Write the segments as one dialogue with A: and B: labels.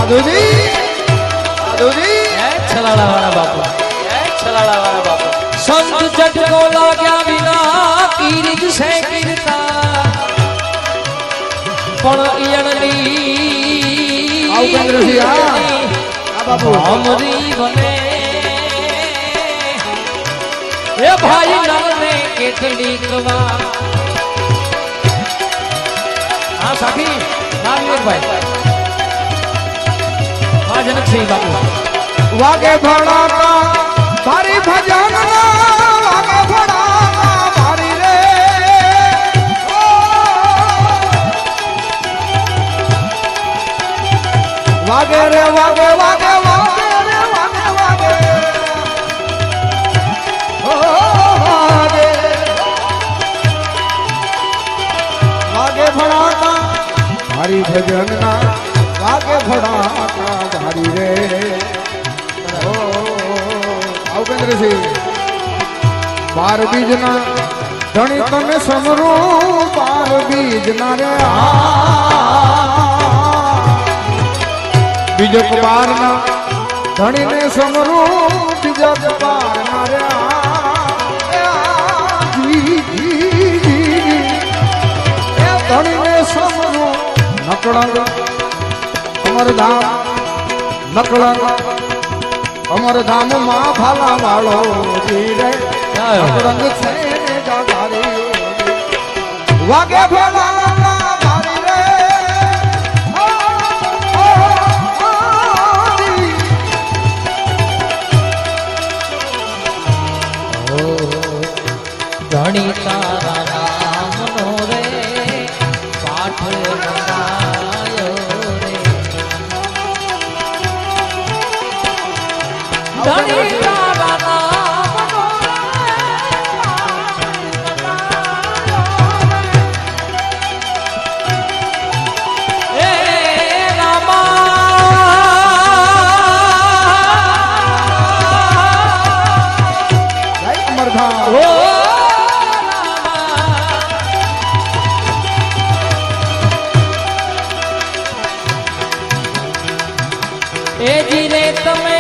A: સાધુજી સાધુજી
B: છલાળા વાળા બાપુ છલાળા વાળા બાપુ સંત જટકો લાગ્યા વિના કીર્ત સે કીર્તા પણ ઈયણની
A: આવ ચંદ્રજી આ બાપુ
B: અમરી બને એ ભાઈ નરને કેટલી કવા હા સાખી નાગવીરભાઈ હા જનકસિંહ બાપુ
A: વાગે ભણાતા ભારી ભજન વાગે ભણાતા ભારી રે વાગે રે વાગે વાગે વાગે રે વાગે વાગે વાગે વાગે ભણાતા ભારી ભજન ના વાગે ભણાતા ભારી રે બાર બીજ ના ધણી તમે સમરો બાર બીજ ના રે બીજક બાર ના ધણી ને સમરો બીજક બાર ના રે ધણી ને સમરો નકળંગ અમરધામ નકળંગ અમરધામ માં ભાલા વાળો ધીરે રંગ છે વાગે ભલા ભારી રે
B: ધણી તારા નામનો રે પાઠ મંગાયો રે ધણી તારા નામનો રે એ રામા
A: અમરધામ
B: એ જીને તમે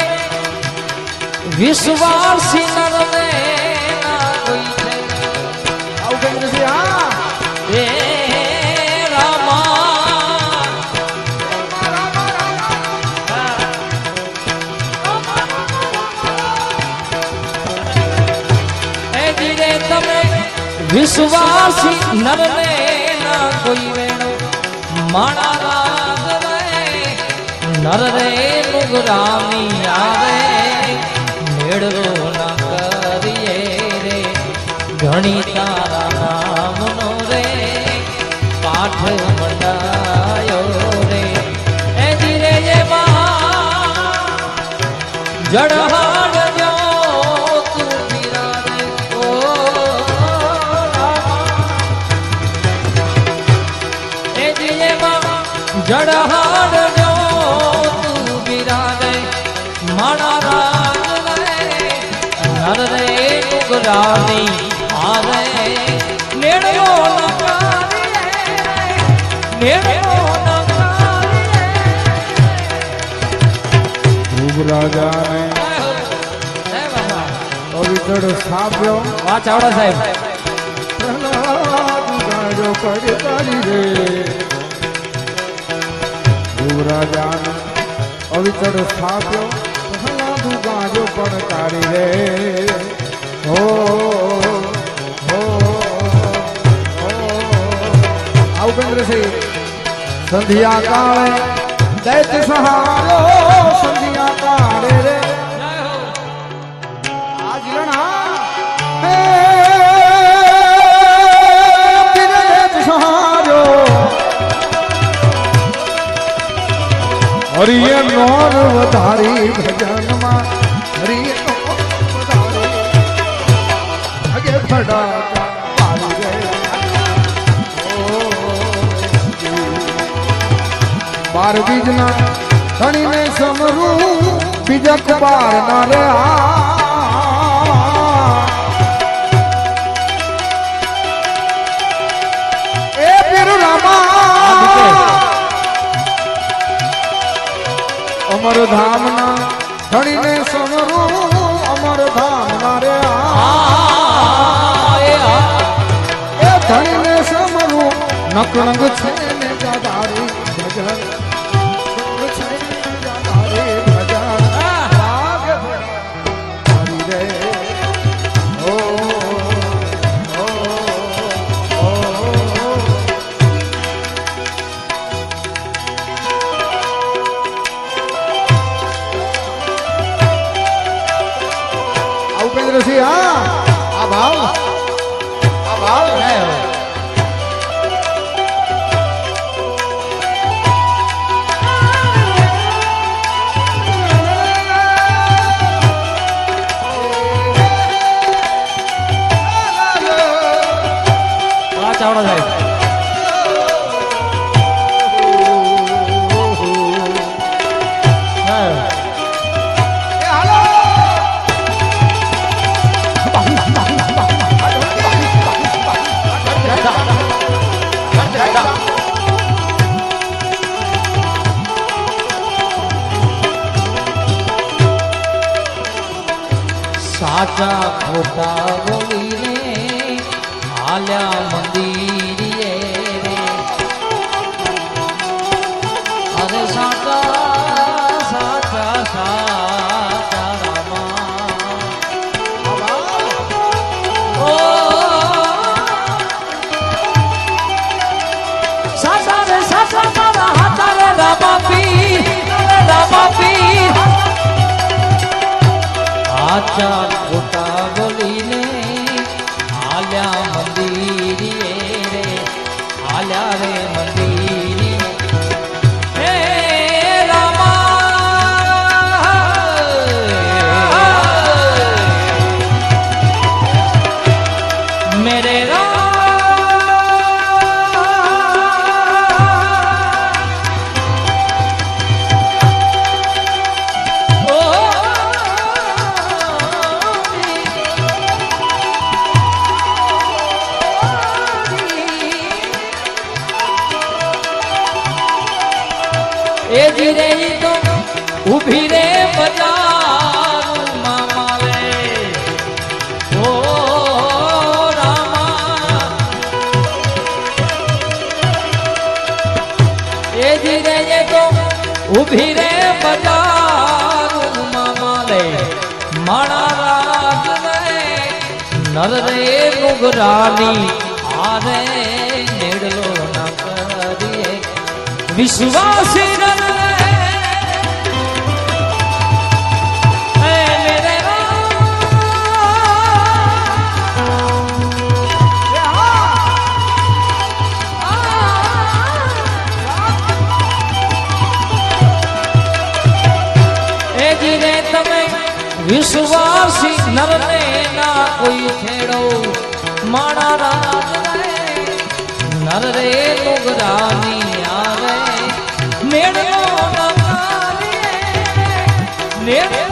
B: વિશ્વાસી નરને ના કોઈ છે
A: આવ ચંદ્રજી હા
B: એ રામા એ જીને તમે વિશ્વાસી નરને ના કોઈ વેણો માણા રાગ રે નર રે નુગરામી આવે મેળવો ના કરીએ રે ઘણી તારા નામનો રે પાઠ મંડાયો રે એ ધીરે જે જડહાડ જો તું બિરાજે ઓ એ ધીરે જડહાડ જો તું બિરાજે માણા રાગ રે નર રે નુગરાની આરે નેડો નકારીએ
A: ધ્રુવ રાજાને પવિત્ર સ્થાપ્યો
B: વાહ ચાવડા સાહેબ
A: પ્રહલાદ ગાજો કરી તારી રે ધ્રુવ રાજાને પવિત્ર સ્થાપ્યો પ્રહલાદ ગાજો પણ તારી રે હો ઉપેન્દ્રસિંહ સંધ્યા કાળે દૈત્ય સહારો સંધ્યા કાળે રે આજ રણા દૈત્ય સહારો હરિય નોર વધારી ભજનમાં હરિય નોર વધારી અગે ફડા બાર બીજ ના ધણીને સમરું બીજક બાર ના રે એ પીર રામા અમર ધામના ધણીને સમરું અમર ધામના રે એ ધણીને સમરું નકળંગ છે ને જાધારી ભજન છે ને જાધારી ભજન રાગ હરી રે ઓ ઉપેન્દ્રસિંહ હા આ ભાવ
B: ચાવડો સાહેબ સાચા ખોટા બોલીને હાલ્યા મંદિરે અરે સાચા સાચા સાચા રામા ઓ સાચા રે સાચા મારા હાથા રે રામા પીર આચા ખોટા બોલીને હાલ્યા મંદિરે રે હાલ્યા રે મંદિરે હે રામા મેરે એ જીરે તો ઉભી રે બજાર મામા રે ઓ રામા એ જીરે તો ઉભી રે બજાર મામા રે માણા રાજ રે નર રે નુગરાની આરે નેડલો ના કરીએ વિશ્વાસી વિશ્વાસી નરને ના કોઈ છેડો માણા રાજ રે નર રે નુગરાની આવે મેળનો મેળનો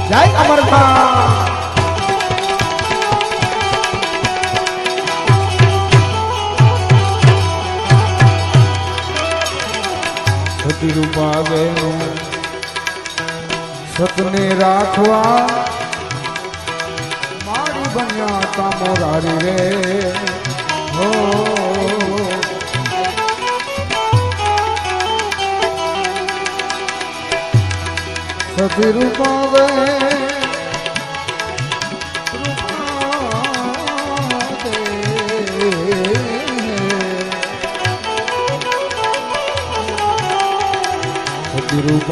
A: જય અમરધામ સતી રૂપા બેનું સતને રાખવા મારી બન્યા તા મોરારી રે હો સતી રૂપા બે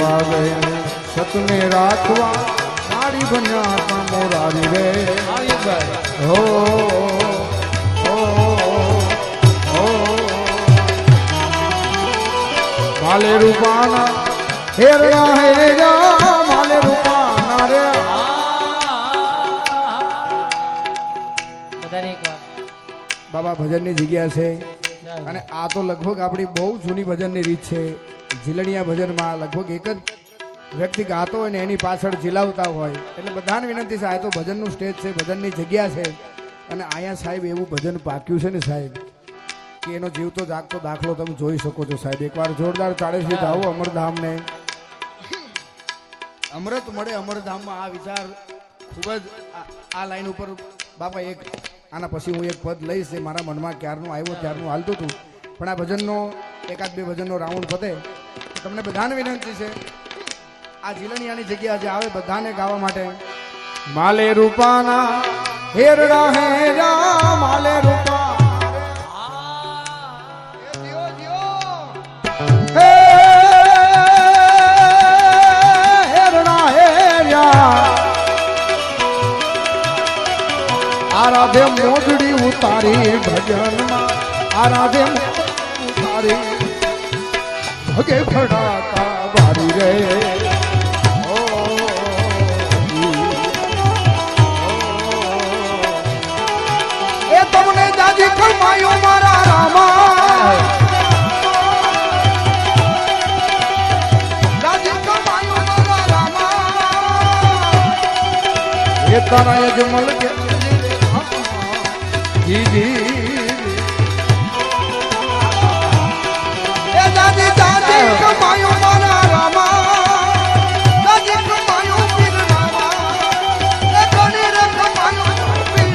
A: સેવા ગઈને સતને રાખવા મારી બન્યા મોરારી રે હો માલે રૂપાના હેરણા હેરા માલે રૂપાના રે
B: બધાને એક વાર
A: બાબા ભજનની જગ્યા છે અને આ તો લગભગ આપણી બહુ જૂની ભજનની રીત છે ઝીલણિયા ભજનમાં લગભગ એક જ વ્યક્તિ ગાતો હોય ને એની પાછળ ઝીલાવતા હોય એટલે બધાને વિનંતી છે આ તો ભજનનું સ્ટેજ છે ભજનની જગ્યા છે અને અહીંયા સાહેબ એવું ભજન પાક્યું છે ને સાહેબ કે એનો જીવતો જાગતો દાખલો તમે જોઈ શકો છો સાહેબ એકવાર જોરદાર તાળીથી આવો અમરધામને અમૃત મળે અમરધામમાં આ વિચાર ખૂબ જ આ લાઈન ઉપર બાપા એક આના પછી હું એક પદ લઈશ એ મારા મનમાં ક્યારનું આવ્યો ત્યારનું હાલતું હતું પણ આ ભજનનો એકાદ બે ભજનનો રાઉન્ડ પતે તમને બધાને વિનંતી છે આ ઝીલણિયાની જગ્યા જે આવે બધાને ગાવા માટે માલે રૂપાના હેરડા હેરા માલે રૂપા હેરડા હેર્યા આરાધે મોજડી ઉતારી ભજનમાં આરાધે ઉતારી ભગે ખડાતા બારી રે એ તમને દાદી કમાયો મારા રામા દાદી કમાયો મારા રામા એ તારા યજમલ કે દાદી દાદી કમાયો મારા રામા દાદી કમાયો પીર રામા એ કોની રે કમાયો પીર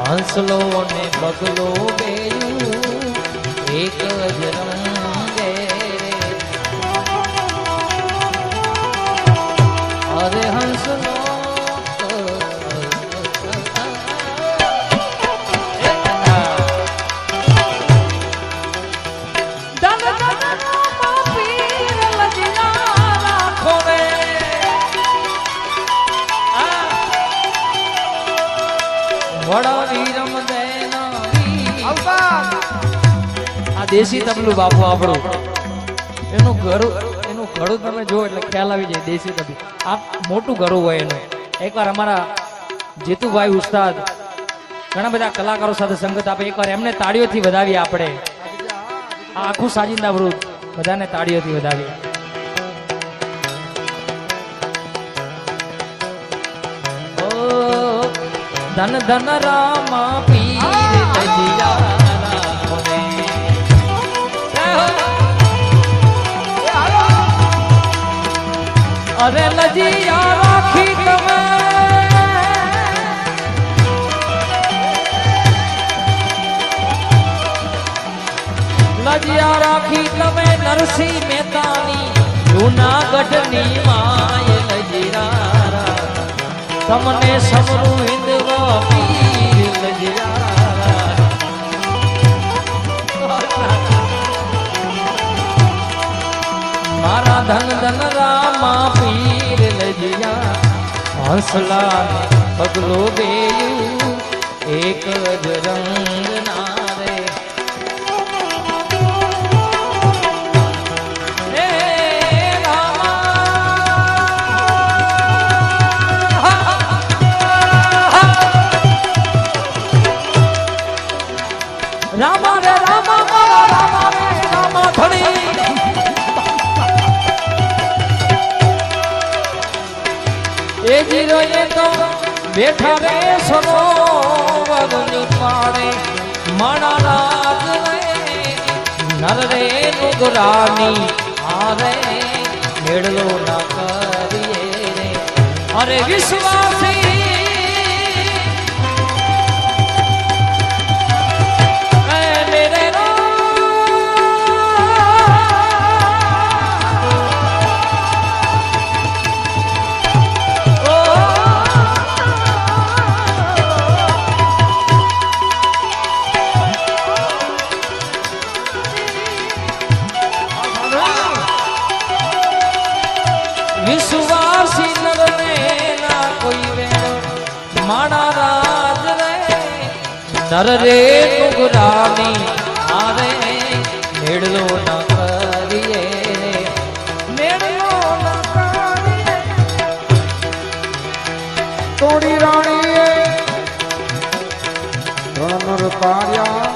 B: હંસલો ને બગલો બેયું એક જ રંગે રે અરે હંસલો આ દેશી તબલું બાપુ આપણું એનું ઘડું તમે જો એટલે ખ્યાલ આવી જાય દેશી તબલું આ મોટું ઘડું હોય એનું એકવાર અમારા જીતુભાઈ ઉસ્તાદ ઘણા બધા કલાકારો સાથે સંગત આપે એકવાર એમને તાળીઓથી વધાવીએ આપણે આ આખું સાજિંદા વૃદ્ધ બધાને તાળીઓથી વધાવીએ ધન ધન રામા પીર લજિયા રાખોને અરે લજિયા રાખી તમે લજિયા રાખી તમે નરસિંહ મહેતાની જૂનાગઢની માય લજિયા તમને સમરું હિંદવા પીર લજિયા મારા ધન ધન રામા પીર લજિયા હંસલા પગલો બેયું એક જ રંગ ના રે રામા રે રામા મારા રામા રે રામા ધણી એ જીરો એ તો બેઠા રે સરોવરની પાડે માણા રાજ રે નર રે નુગરાની આરે મેળલો ના કરીએ રે અરે વિશ્વાસી દાસી નરને ના કોઈ વેણ માણા રાજ રે નર રે નુગરાની આરે મેળલો ના કરીએ મેળલો ના કરીએ
A: તોડી રાણીએ રણર તાર્યા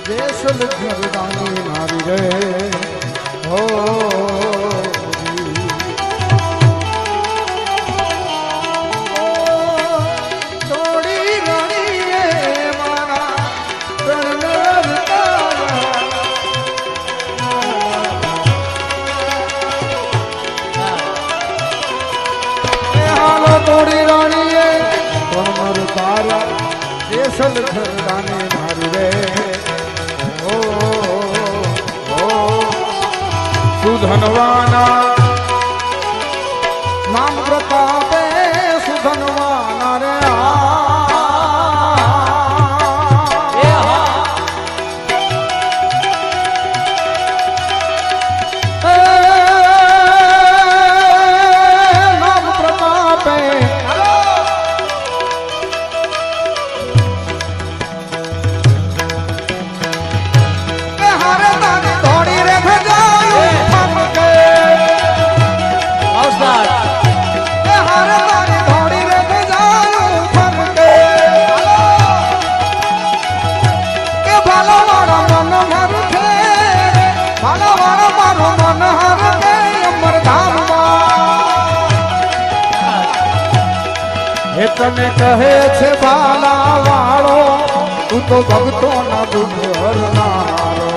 A: દેશલ ઘરદાની નારી રે હો તોડી રાણીએ મારા રણર તાર્યા હાલો તોડી રાણીએ રણર તાર્યા દેશલ ઘરદાની નારી રે સુધનવાના નામ પ્રતાપે સુધનવાના રે નામ પ્રતાપે હારે તારી ધોડી રે તને કહે છે બાલા વાળો તું તો ભક્તો ના દુઃખ હરનારો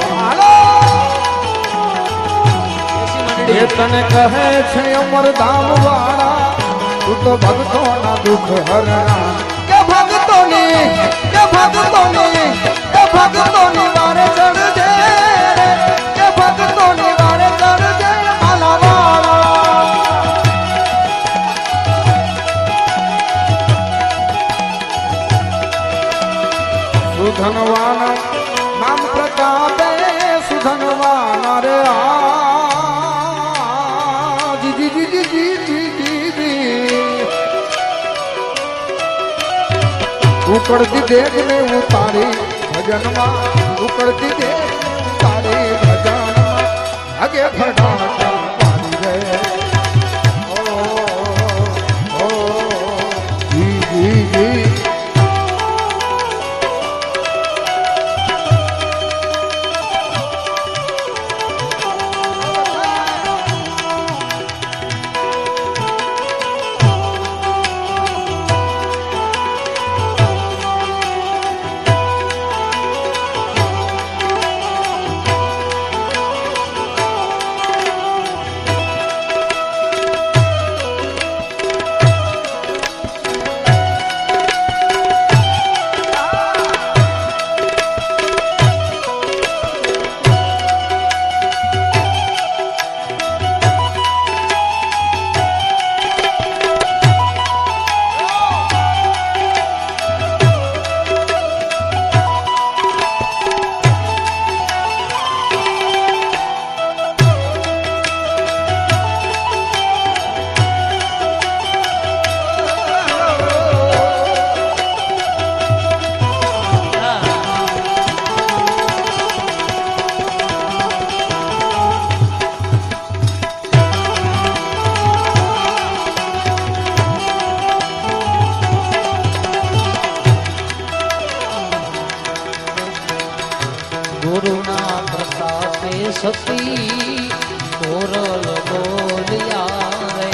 A: એ તને કહે છે અમરધામ વાળા તું તો ભક્તો ના દુઃખ હરનાર કે ભક્તોની વારે ચડજે કે ભક્તોની વારે ચડજે બાલા વાળા સુધનવાના નામ પ્રતાપે સુધનવાના રે જી જી જી જી જી જી જી ઉકળતી દેખ ને ઉતારી ભજનમાં ઉકળતી દેખ ઉતારી ભજનમાં આગે ફટાફટ પાડી રે ઓ જી જી જી
B: ગુરુના પ્રતાપે સતી કોરલ બોલ્યા રે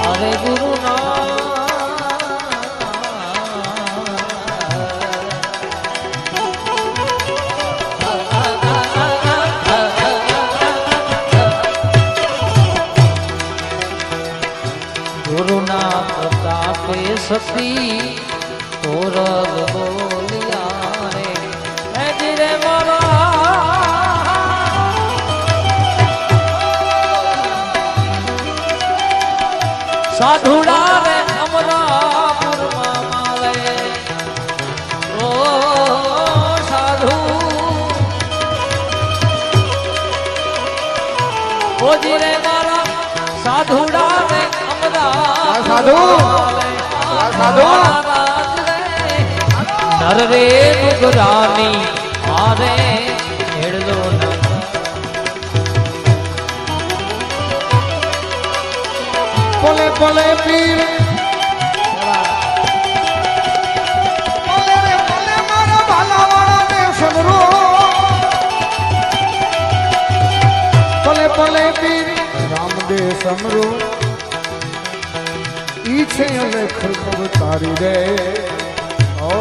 B: અરે ગુરુના ગુરુના પ્રતાપે સતી કોરલ બોલ્યા રે ધીરે મારા સાધુડા રે અમરાપુરમાં મારે ઓ સાધુ ઓજી રે મારા સાધુડા રે અમરા
A: સાધુ સાધુ
B: નર રે મુગરાની મારે હેડલો
A: પલે પલે પીર પલે રે પલે મારા ભાલાવાળા ને સમરો પલે પલે પીર રામદે સમરો ઈ છે અલેખ તારી રે ઓ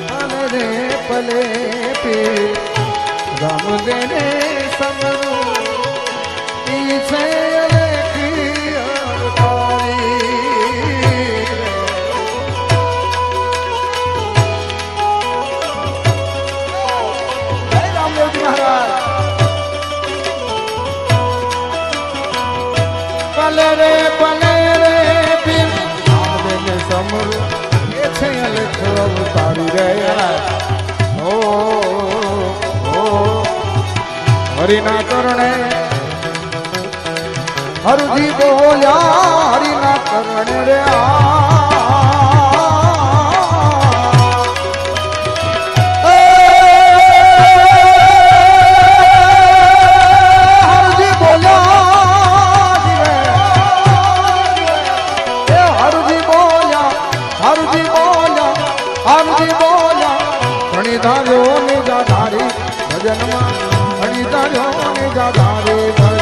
A: પલે રે પલે પીર રામદે ને સમરો ઈ છે અલેખ તારી જય રામદેવજી મહારાજ પલે રે પીર રામદેવને સમરો એ છે અલેખ તારી રે ઓ હરિના કરણે હરજી બોલ્યા હરિના કરણે રે હરજી બોલ્યા ઘણી ધાર્યો નિજા ધારી ભજનમાં ઘણી ધાર્યો નિજા ધારી